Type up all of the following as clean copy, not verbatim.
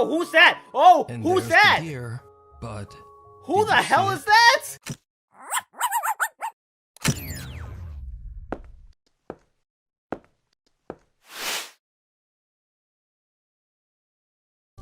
Oh, who's that? Oh, And who's there's that? the deer, but Who did the you hell see is it? that?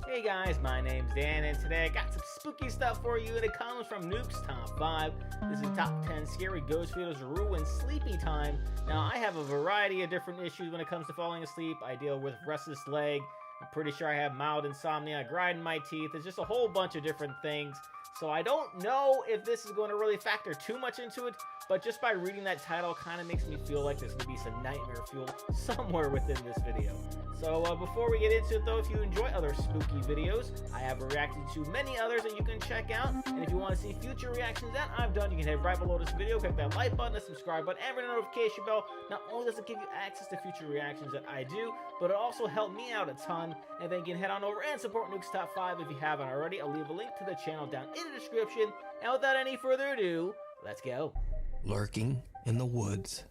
Hey guys, my name's Dan, and today I got some spooky stuff for you, and it comes from Nukes Top 5. This is Top 10 Scary Ghost Videos Ruin Sleepy Time. Now, I have a variety of different issues when it comes to falling asleep. I deal with restless leg. I'm pretty sure I have mild insomnia, grinding my teeth. It's just a whole bunch of different things. So I don't know if this is going to really factor too much into it, but just by reading that title kind of makes me feel like there's going to be some nightmare fuel somewhere within this video. So before we get into it though, if you enjoy other spooky videos, I have reacted to many others that you can check out. And if you want to see future reactions that I've done, you can head right below this video, click that like button, the subscribe button, and ring the notification bell. Not only does it give you access to future reactions that I do, but it also helped me out a ton. And then you can head on over and support Nukes Top 5 if you haven't already. I'll leave a link to the channel down in the description. And without any further ado, let's go. Lurking in the woods.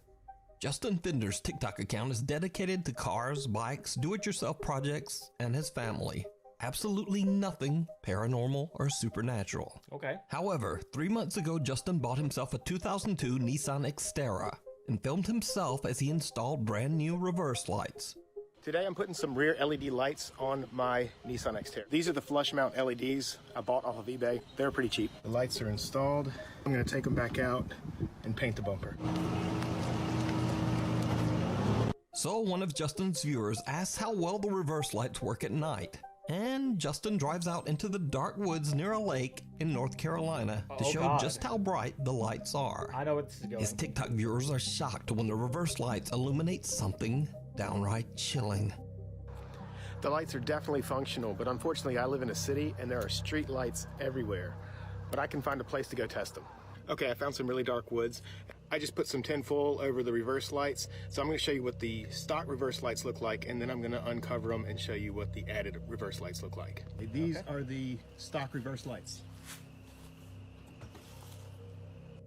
Justin Finder's TikTok account is dedicated to cars, bikes, do-it-yourself projects, and his family. Absolutely nothing paranormal or supernatural. Okay. However, 3 months ago, Justin bought himself a 2002 Nissan Xterra and filmed himself as he installed brand new reverse lights. Today I'm putting some rear LED lights on my Nissan Xterra. These are the flush mount LEDs I bought off of eBay. They're pretty cheap. The lights are installed. I'm gonna take them back out and paint the bumper. So one of Justin's viewers asks how well the reverse lights work at night. And Justin drives out into the dark woods near a lake in North Carolina to show God. just how bright the lights are. I know where this is going. His TikTok viewers are shocked when the reverse lights illuminate something downright chilling. The lights are definitely functional, but unfortunately I live in a city and there are street lights everywhere. But I can find a place to go test them. Okay, I found some really dark woods. I just put some tinfoil over the reverse lights. So I'm gonna show you what the stock reverse lights look like, and then I'm gonna uncover them and show you what the added reverse lights look like. These are the stock reverse lights.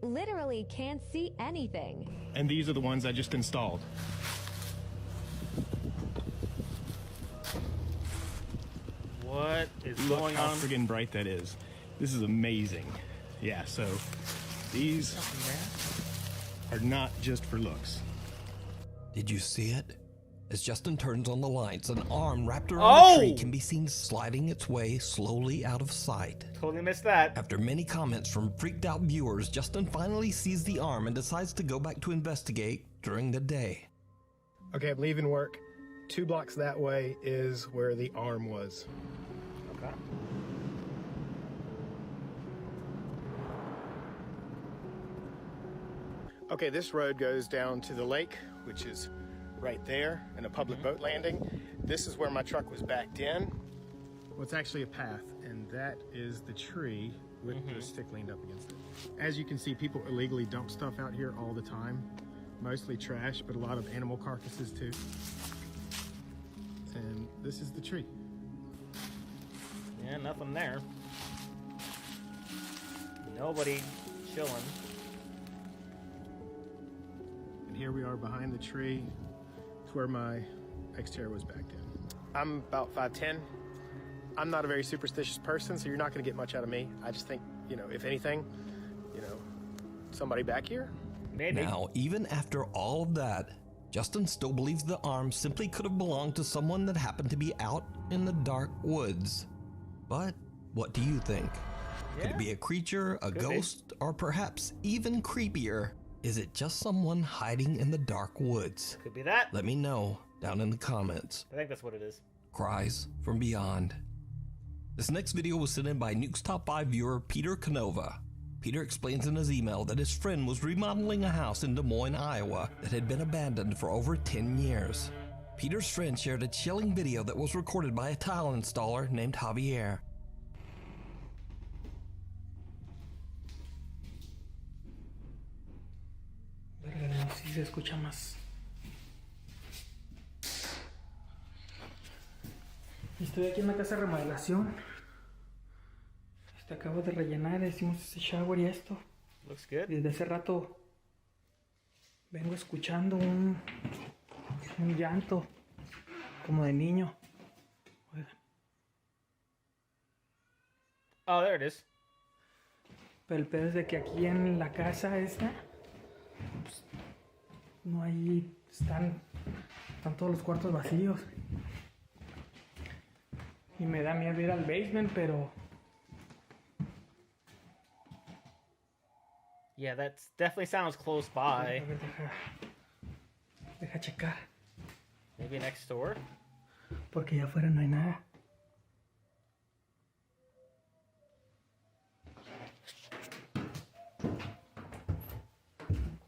Literally can't see anything. And these are the ones I just installed. What is Look going how on? friggin' bright that is. This is amazing. Yeah, so these are not just for looks. Did you see it? As Justin turns on the lights, an arm wrapped around a tree can be seen sliding its way slowly out of sight. Totally missed that. After many comments from freaked out viewers, Justin finally sees the arm and decides to go back to investigate during the day. Okay, I'm leaving work. 2 blocks that way is where the arm was. Okay. Okay, this road goes down to the lake, which is right there, and a public boat landing. This is where my truck was backed in. Well, it's actually a path, and that is the tree with the stick leaned up against it. As you can see, people illegally dump stuff out here all the time. Mostly trash, but a lot of animal carcasses too. And this is the tree. Yeah, nothing there. Nobody chilling. And here we are behind the tree. It's where my Xterra was backed in. I'm about 5'10". I'm not a very superstitious person, so you're not gonna get much out of me. I just think, you know, if anything, you know, somebody back here? Maybe. Now, even after all of that, Justin still believes the arm simply could have belonged to someone that happened to be out in the dark woods. But what do you think? Could it be a creature, a ghost, or perhaps even creepier? Is it just someone hiding in the dark woods? Could be that. Let me know down in the comments. I think that's what it is. Cries from beyond. This next video was sent in by Nukes Top 5 viewer Peter Canova. Peter explains in his email that his friend was remodeling a house in Des Moines, Iowa that had been abandoned for over 10 years. Peter's friend shared a chilling video that was recorded by a tile installer named Javier. Si se escucha más. Estoy aquí en la casa de remodelación. Acabo de rellenar, hicimos ese shower y esto. Looks good. Desde hace rato vengo escuchando un llanto como de niño. Oigan. Oh, there it is. Pero el pedo es de que aquí en la casa esta, pues, no hay, están todos los cuartos vacíos. Y me da miedo ir al basement, pero... Yeah, that definitely sounds close by. A ver, deja checar. Maybe next door? Porque allá afuera no hay nada.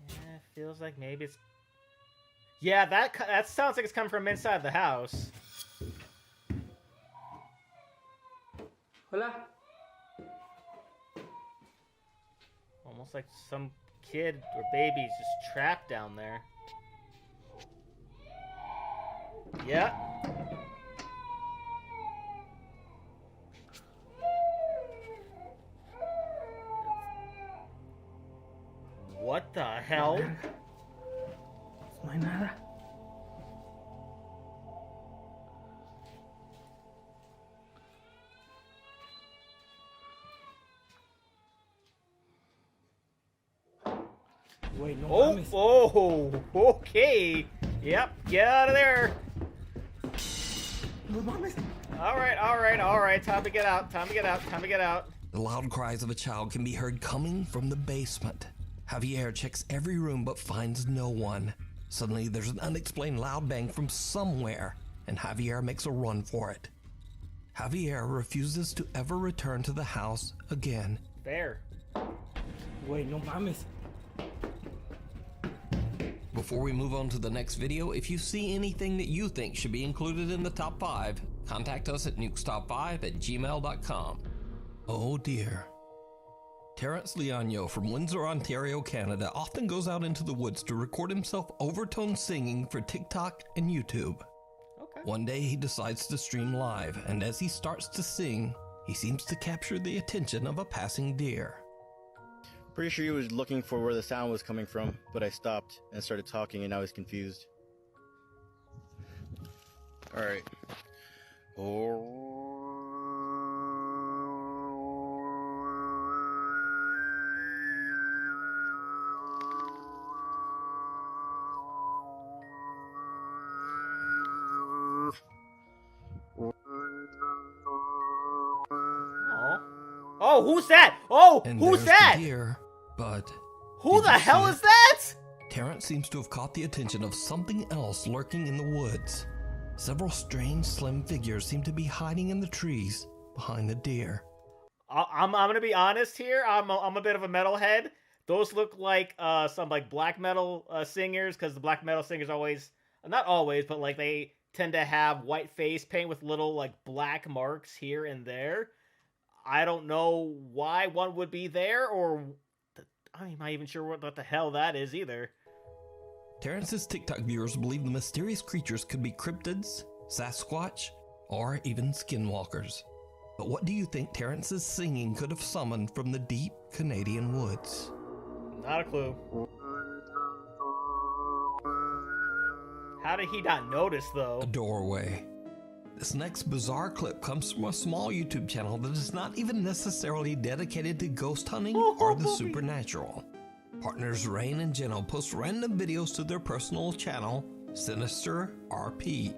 Yeah, feels like maybe it's... Yeah, that sounds like it's coming from inside the house. Hola. Almost like some kid or baby's just trapped down there. Yeah. What the hell? No hay nada. Wait, no Oh, mames. oh, okay. Yep, get out of there. No mames. All right. Time to get out. Time to get out. The loud cries of a child can be heard coming from the basement. Javier checks every room but finds no one. Suddenly, there's an unexplained loud bang from somewhere, and Javier makes a run for it. Javier refuses to ever return to the house again. Fair. Wait, no mames. Before we move on to the next video, if you see anything that you think should be included in the top 5, contact us at nukestop5@gmail.com. Oh dear. Terrence Leonio from Windsor, Ontario, Canada often goes out into the woods to record himself overtone singing for TikTok and YouTube. Okay. One day he decides to stream live, and as he starts to sing, he seems to capture the attention of a passing deer. Pretty sure he was looking for where the sound was coming from, but I stopped and started talking and now he's confused. Alright. Oh, who's that? Oh, And who's there's that? the deer, but Who did the you hell see is it? that? Terrence seems to have caught the attention of something else lurking in the woods. Several strange, slim figures seem to be hiding in the trees behind the deer. I'm gonna be honest here. I'm a bit of a metalhead. Those look like some like black metal singers, because the black metal singers always, not always, but like they tend to have white face paint with little like black marks here and there. I don't know why one would be there, or I'm not even sure what the hell that is either. Terrence's TikTok viewers believe the mysterious creatures could be cryptids, Sasquatch, or even skinwalkers. But what do you think Terrence's singing could have summoned from the deep Canadian woods? Not a clue. How did he not notice, though? A doorway. This next bizarre clip comes from a small YouTube channel that is not even necessarily dedicated to ghost hunting or the supernatural. Partners Rain and Jenno post random videos to their personal channel, Sinister RP.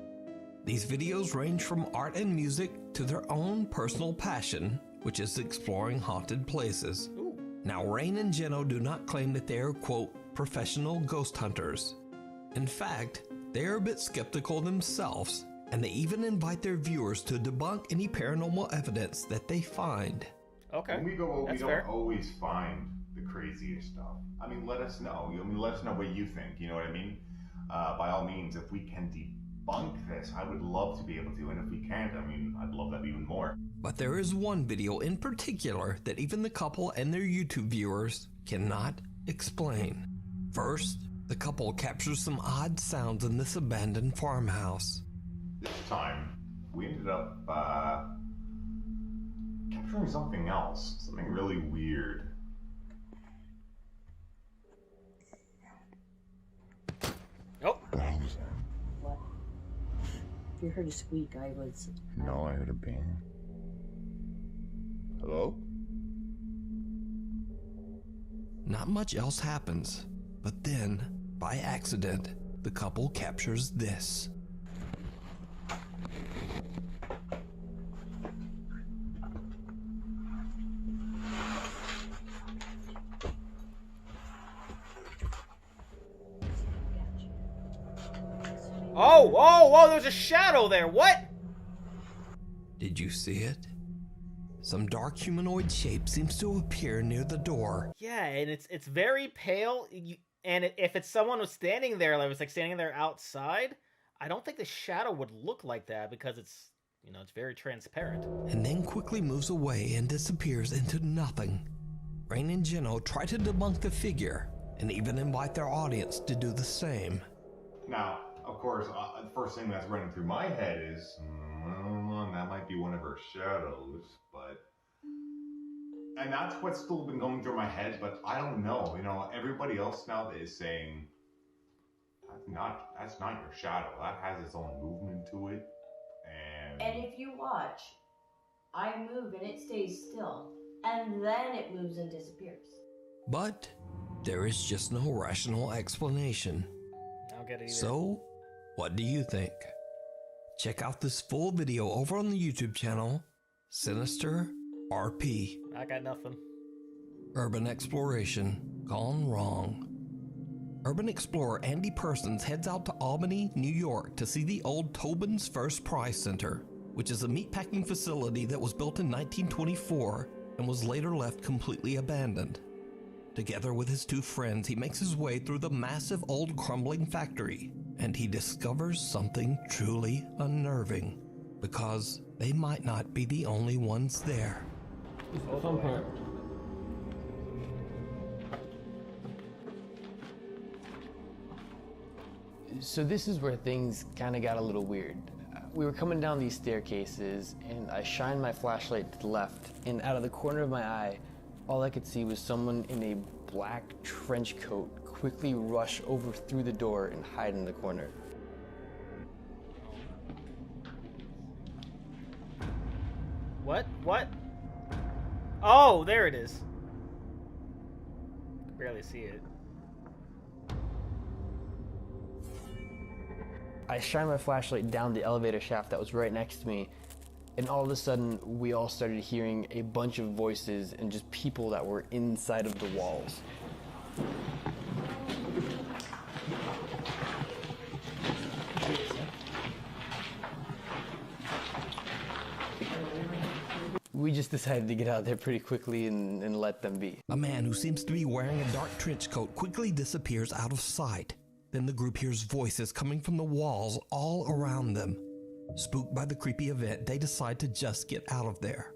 These videos range from art and music to their own personal passion, which is exploring haunted places. Ooh. Now, Rain and Jenno do not claim that they are, quote, professional ghost hunters. In fact, they are a bit skeptical themselves, and they even invite their viewers to debunk any paranormal evidence that they find. Okay, When we go, we that's don't fair. always find the craziest stuff. I mean, let us know. Let us know what you think. You know what I mean? By all means, if we can debunk this, I would love to be able to. And if we can't, I mean, I'd love that even more. But there is one video in particular that even the couple and their YouTube viewers cannot explain. First, the couple captures some odd sounds in this abandoned farmhouse. This time, we ended up capturing something else. Something really weird. Oh, What? If you heard a squeak, I was... No, I heard a bang. Hello? Not much else happens, but then, by accident, the couple captures this. Oh, there's a shadow there. What? Did you see it? Some dark humanoid shape seems to appear near the door. Yeah, and it's very pale. And if it's someone who's standing there, like it's like standing there outside, I don't think the shadow would look like that because it's, you know, it's very transparent. And then quickly moves away and disappears into nothing. Rain and Jeno try to debunk the figure and even invite their audience to do the same. Now, of course, the first thing that's running through my head is, that might be one of her shadows, but... And that's what's still been going through my head, but I don't know. You know, everybody else now is saying, that's not your shadow. That has its own movement to it, And if you watch, I move and it stays still, and then it moves and disappears. But there is just no rational explanation. I don't get it either. So, what do you think? Check out this full video over on the YouTube channel, Sinister RP. I got nothing. Urban exploration gone wrong. Urban explorer Andy Persons heads out to Albany, New York to see the old Tobin's First Prize Center, which is a meatpacking facility that was built in 1924 and was later left completely abandoned. Together with his two friends, he makes his way through the massive old crumbling factory, and he discovers something truly unnerving, because they might not be the only ones there. So this is where things kind of got a little weird. We were coming down these staircases, and I shined my flashlight to the left, and out of the corner of my eye, all I could see was someone in a black trench coat quickly rush over through the door and hide in the corner. What? Oh, there it is. Can barely see it. I shined my flashlight down the elevator shaft that was right next to me, and all of a sudden, we all started hearing a bunch of voices and just people that were inside of the walls. We just decided to get out there pretty quickly and let them be. A man who seems to be wearing a dark trench coat quickly disappears out of sight. Then the group hears voices coming from the walls all around them. Spooked by the creepy event, they decide to just get out of there.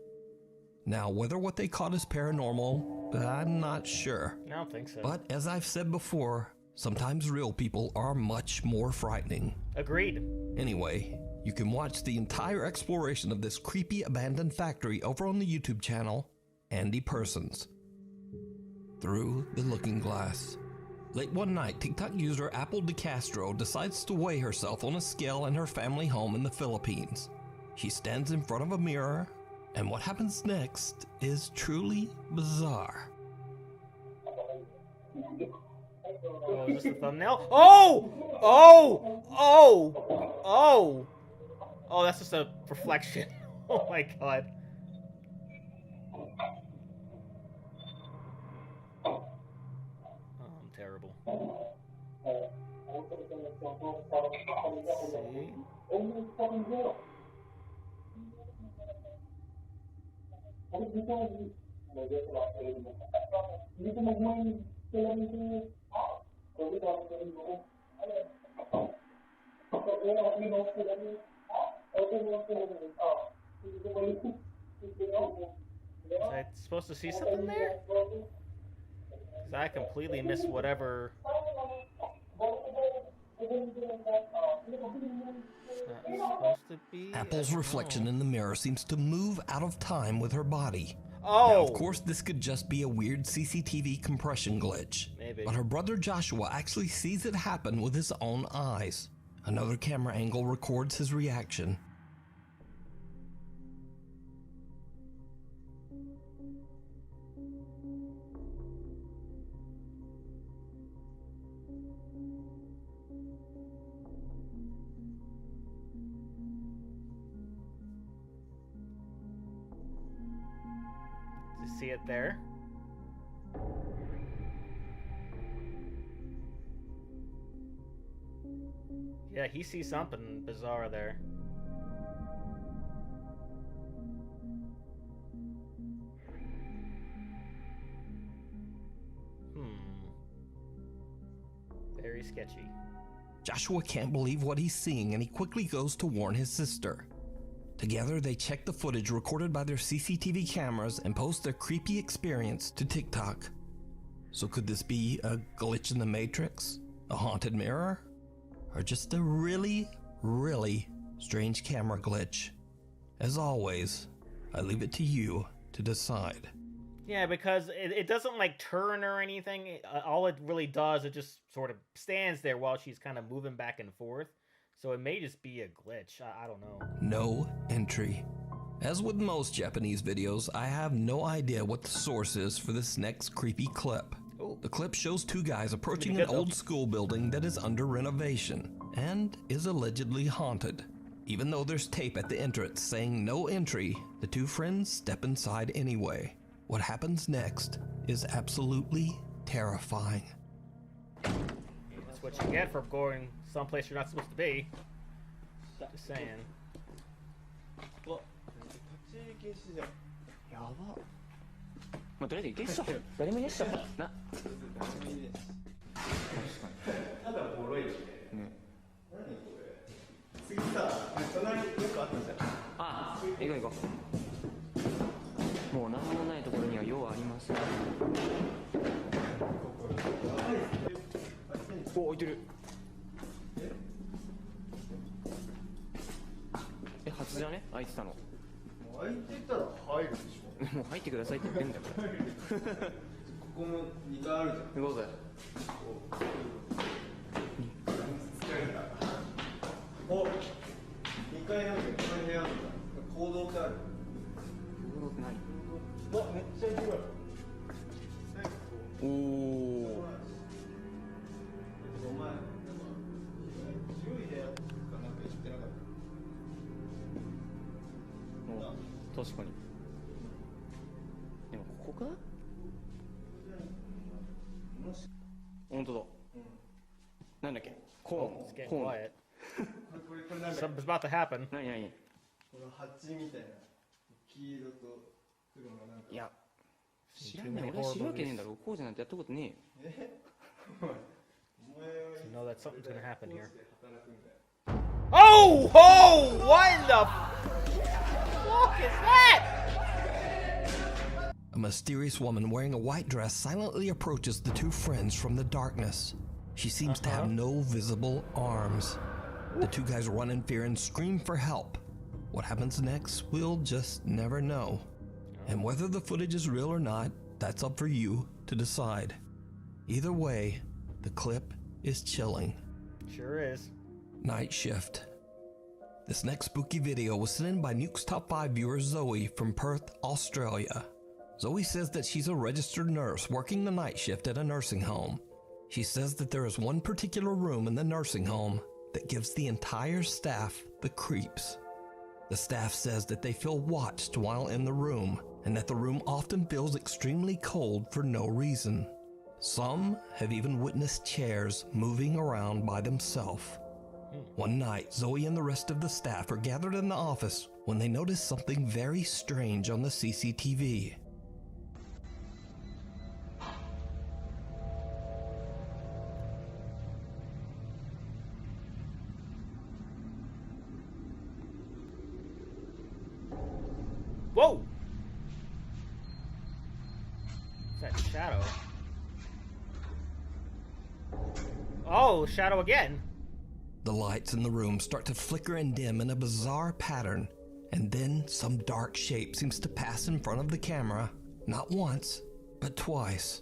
Now, whether what they caught is paranormal, I'm not sure. I don't think so. But as I've said before, sometimes real people are much more frightening. Agreed. Anyway, you can watch the entire exploration of this creepy abandoned factory over on the YouTube channel, Andy Persons. Through the Looking Glass. Late one night, TikTok user Apple DeCastro decides to weigh herself on a scale in her family home in the Philippines. She stands in front of a mirror, and what happens next is truly bizarre. Oh, is this the thumbnail? Oh, that's just a reflection. Oh my god. Oh, I'm terrible. See? Was I supposed to see something there? Because I completely missed whatever. It's not supposed to be. Apple's reflection in the mirror seems to move out of time with her body. Oh! Now, of course, this could just be a weird CCTV compression glitch. Maybe. But her brother Joshua actually sees it happen with his own eyes. Another camera angle records his reaction. see it there. Yeah, he sees something bizarre there. Very sketchy. Joshua can't believe what he's seeing, and he quickly goes to warn his sister. Together, they check the footage recorded by their CCTV cameras and post their creepy experience to TikTok. So could this be a glitch in the Matrix? A haunted mirror? Or just a really, really strange camera glitch? As always, I leave it to you to decide. Yeah, because it doesn't like turn or anything. All it really does, it just sort of stands there while she's kind of moving back and forth. So it may just be a glitch. I don't know. No entry. As with most Japanese videos, I have no idea what the source is for this next creepy clip. Ooh. The clip shows two guys approaching an old school building that is under renovation and is allegedly haunted. Even though there's tape at the entrance saying no entry, the two friends step inside anyway. What happens next is absolutely terrifying. That's what you get for going someplace you're not supposed to be. Just saying. やば。まあとりあえず行けっしょ。誰もいねっしょ。な。確かに。ただボロいよね。何これ。次さ、隣よくあったじゃん。ああ、行こう行こう。もう何もないところには用はありません。お、置いてる。え、初じゃね？開いてたの。開いてたら入るでしょ。もう入ってくださいって言ってんだから。ここも2階あるじゃん。行こうぜ。お、2階なんだけど、この部屋なんだ。行動ってある。行動って何？わ、めっちゃ広い。おお。お前、なんか広い部屋かなんか言ってなかった。確かに。でもここか？本当だ。なんだっけ？コーン。It's getting quiet. Something's about to happen. 何何？この蜂みたいな黄色と黒のなんか。いや。知らんね。俺は知るわけねえんだろ。こうじゃなんてやったことねえよ。You know that something's gonna happen here. Oh! Oh! What in the fuck is that? A mysterious woman wearing a white dress silently approaches the two friends from the darkness. She seems to have no visible arms. The two guys run in fear and scream for help. What happens next, we'll just never know. And whether the footage is real or not, that's up for you to decide. Either way, the clip is chilling. Sure is. Night Shift. This next spooky video was sent in by Nukes Top 5 viewer Zoe from Perth, Australia. Zoe says that she's a registered nurse working the night shift at a nursing home. She says that there is one particular room in the nursing home that gives the entire staff the creeps. The staff says that they feel watched while in the room, and that the room often feels extremely cold for no reason. Some have even witnessed chairs moving around by themselves. One night, Zoe and the rest of the staff are gathered in the office when they notice something very strange on the CCTV. Whoa! What's that shadow? Oh, shadow again. The lights in the room start to flicker and dim in a bizarre pattern, and then some dark shape seems to pass in front of the camera, not once, but twice.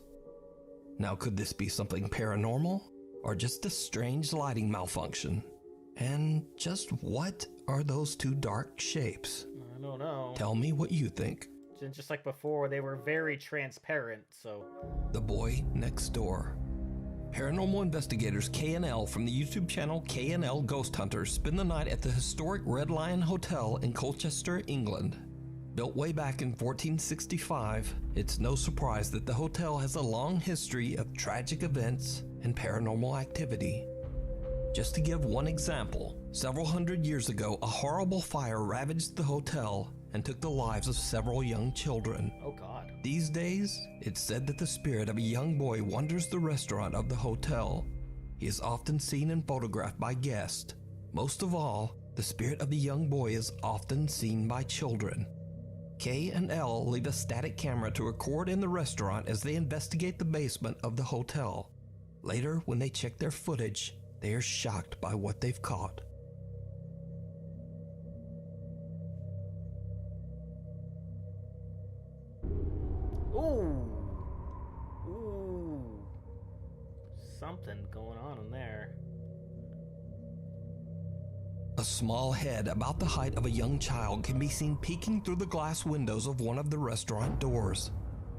Now, could this be something paranormal, or just a strange lighting malfunction? And just what are those two dark shapes? I don't know. Tell me what you think. Just like before, they were very transparent, so... The Boy Next Door. Paranormal investigators K&L from the YouTube channel K&L Ghost Hunters spend the night at the historic Red Lion Hotel in Colchester, England. Built way back in 1465, it's no surprise that the hotel has a long history of tragic events and paranormal activity. Just to give one example, several hundred years ago, a horrible fire ravaged the hotel and took the lives of several young children. Oh God. These days, it's said that the spirit of a young boy wanders the restaurant of the hotel. He is often seen and photographed by guests. Most of all, the spirit of the young boy is often seen by children. K and L leave a static camera to record in the restaurant as they investigate the basement of the hotel. Later, when they check their footage, they are shocked by what they've caught. Ooh. Ooh. Something going on in there. A small head about the height of a young child can be seen peeking through the glass windows of one of the restaurant doors.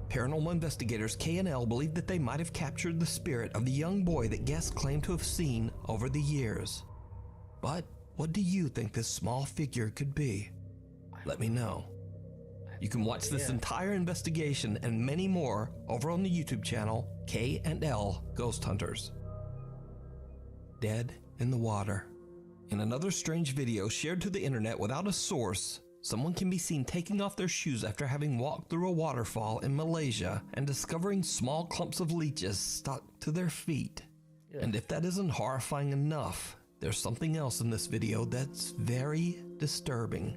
Paranormal investigators K and L believe that they might have captured the spirit of the young boy that guests claim to have seen over the years. But what do you think this small figure could be? Let me know. You can watch this entire investigation and many more over on the YouTube channel K and L Ghost Hunters. Dead in the water. In another strange video shared to the internet without a source, someone can be seen taking off their shoes after having walked through a waterfall in Malaysia and discovering small clumps of leeches stuck to their feet. Yeah. And if that isn't horrifying enough, there's something else in this video that's very disturbing.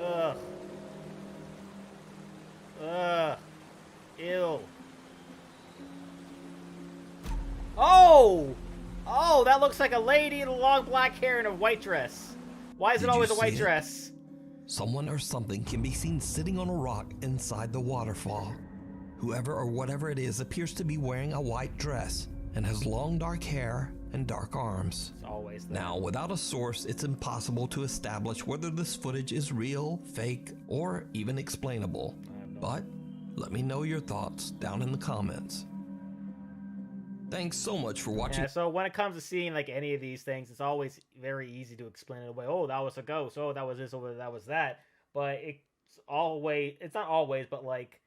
Ugh. Ugh. Ew. Oh! Oh, that looks like a lady in long black hair and a white dress. Why is it always a white dress? Someone or something can be seen sitting on a rock inside the waterfall. Whoever or whatever it is appears to be wearing a white dress and has long dark hair and dark arms. It's always that. Now, without a source, it's impossible to establish whether this footage is real, fake, or even explainable. But let me know your thoughts down in the comments. Thanks so much for watching. Yeah, so when it comes to seeing like any of these things, it's always very easy to explain it away. Oh, that was a ghost. Oh, that was this. Oh, that was that. But it's not always, but like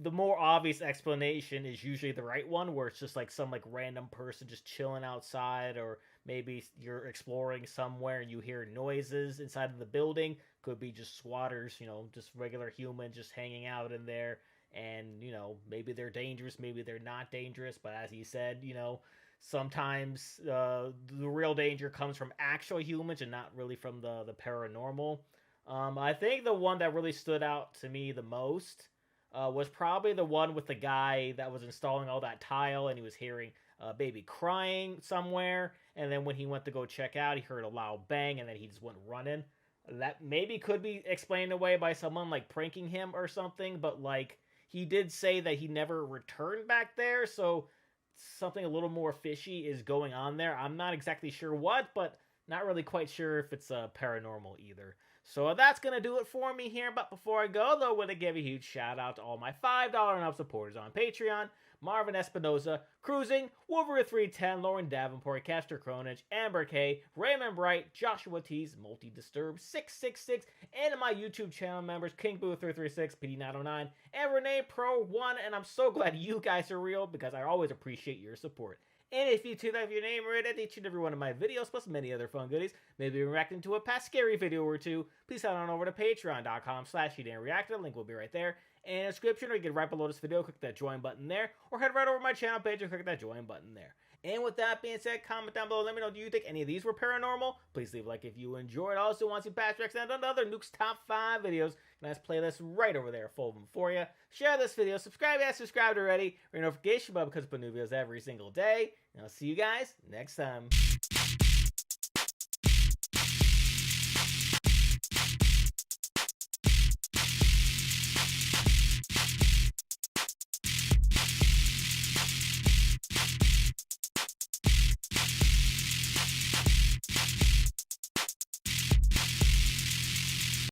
the more obvious explanation is usually the right one, where it's just like some like random person just chilling outside, or maybe you're exploring somewhere and you hear noises inside of the building. Could be just squatters, just regular humans just hanging out in there. And, maybe they're dangerous, maybe they're not dangerous. But as he said, sometimes the real danger comes from actual humans and not really from the paranormal. I think the one that really stood out to me the most was probably the one with the guy that was installing all that tile, and he was hearing a baby crying somewhere. And then when he went to go check out, he heard a loud bang, and then he just went running. That maybe could be explained away by someone like pranking him or something, but like, he did say that he never returned back there, so something a little more fishy is going on there. I'm not exactly sure what, but not really quite sure if it's paranormal either. So that's going to do it for me here. But before I go, though, I want to give a huge shout out to all my $5 and up supporters on Patreon. Marvin Espinoza, Cruising, Wolverine 310, Lauren Davenport, Castor Cronage, Amber K, Raymond Bright, Joshua T's, Multi Disturb 666, and my YouTube channel members, King Boo 336, PD909, and Renee Pro 1. And I'm so glad you guys are real, because I always appreciate your support. And if you too have your name read at each and every one of my videos, plus many other fun goodies, maybe reacting to a past scary video or two, please head on over to patreon.com/Reactor. Link will be right there in the description, or you can right below this video, click that join button there, or head right over to my channel page and click that join button there. And with that being said, comment down below, let me know, do you think any of these were paranormal? Please leave a like if you enjoyed. Also want to see past reacts and other Nukes Top 5 videos. Nice playlist right over there, full of them for you. Share this video, subscribe if you subscribed already, ring notification bell because I put new videos every single day. And I'll see you guys next time.